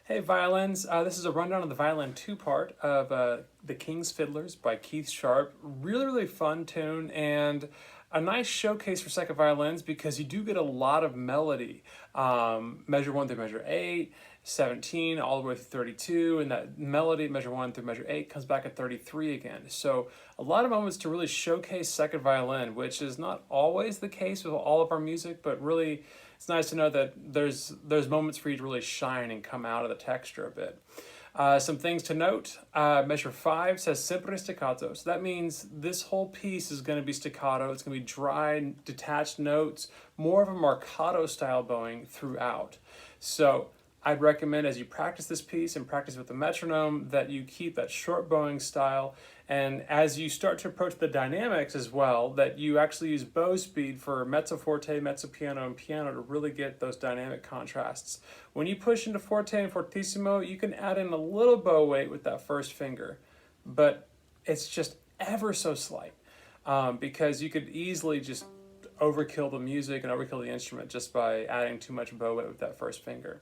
Hey violins, this is a rundown of the violin two-part of The King's Fiddlers by Keith Sharp. Really fun tune and a nice showcase for second violins because you do get a lot of melody. Measure 1 through measure 8, 17, all the way through 32, and that melody, measure 1 through measure 8, comes back at 33 again. So a lot of moments to really showcase second violin, which is not always the case with all of our music, but really it's nice to know that there's moments for you to really shine and come out of the texture a bit. Some things to note, measure 5 says sempre staccato. So that means this whole piece is going to be staccato. It's going to be dry, detached notes, more of a marcato style bowing throughout. So I'd recommend as you practice this piece and practice with the metronome that you keep that short bowing style, and as you start to approach the dynamics as well, that you actually use bow speed for mezzo forte, mezzo piano, and piano to really get those dynamic contrasts. When you push into forte and fortissimo, you can add in a little bow weight with that first finger, but it's just ever so slight because you could easily just overkill the music and overkill the instrument just by adding too much bow weight with that first finger.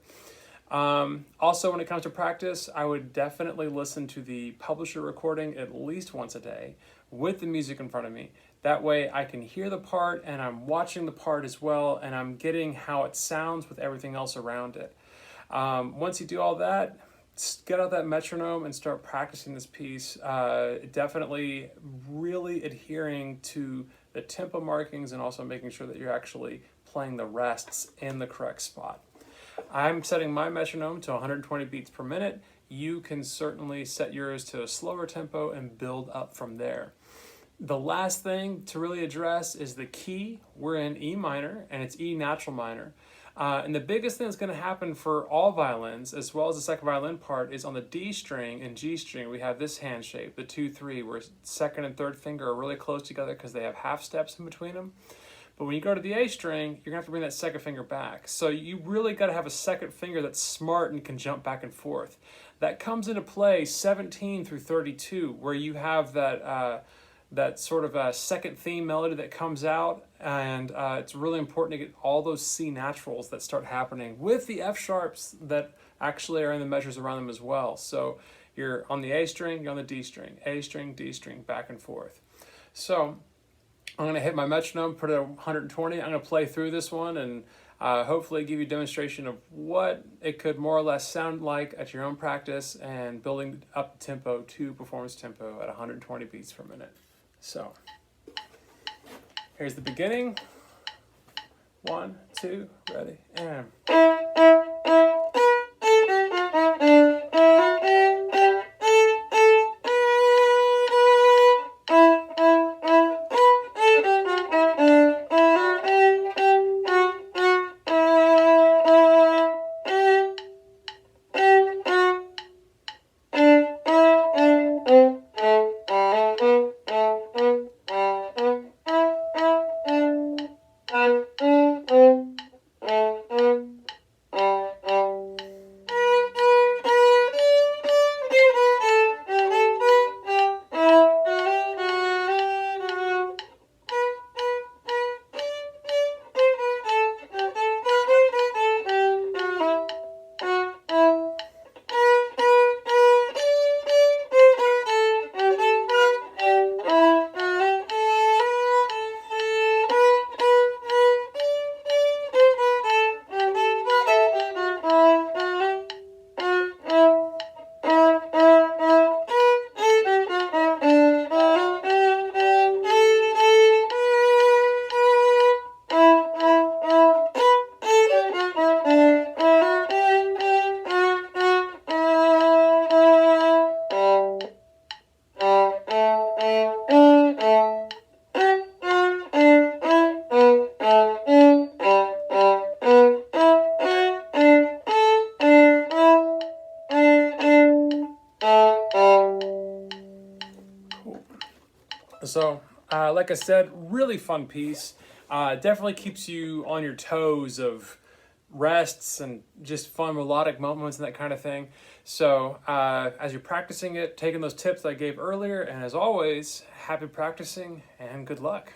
Also, when it comes to practice, I would definitely listen to the publisher recording at least once a day with the music in front of me. That way I can hear the part and I'm watching the part as well, and I'm getting how it sounds with everything else around it. Once you do all that, get out that metronome and start practicing this piece. Definitely really adhering to the tempo markings and also making sure that you're actually playing the rests in the correct spot. I'm setting my metronome to 120 beats per minute. You can certainly set yours to a slower tempo and build up from there. The last thing to really address is the key. We're in E minor and it's E natural minor. And the biggest thing that's going to happen for all violins, as well as the second violin part, is on the D string and G string, we have this hand shape, the 2-3, where second and third finger are really close together because they have half steps in between them. But when you go to the A string, you're going to have to bring that second finger back. So you really got to have a second finger that's smart and can jump back and forth. That comes into play 17 through 32, where you have that sort of a second theme melody that comes out, and it's really important to get all those C naturals that start happening with the F sharps that actually are in the measures around them as well. So you're on the A string, you're on the D string, A string, D string, back and forth. So I'm going to hit my metronome, put it at 120. I'm going to play through this one and hopefully give you a demonstration of what it could more or less sound like at your own practice and building up the tempo to performance tempo at 120 beats per minute. So here's the beginning. 1, 2, ready, and... So, like I said, really fun piece. Definitely keeps you on your toes of rests and just fun melodic moments and that kind of thing. So as you're practicing it, taking those tips that I gave earlier, and as always, happy practicing and good luck.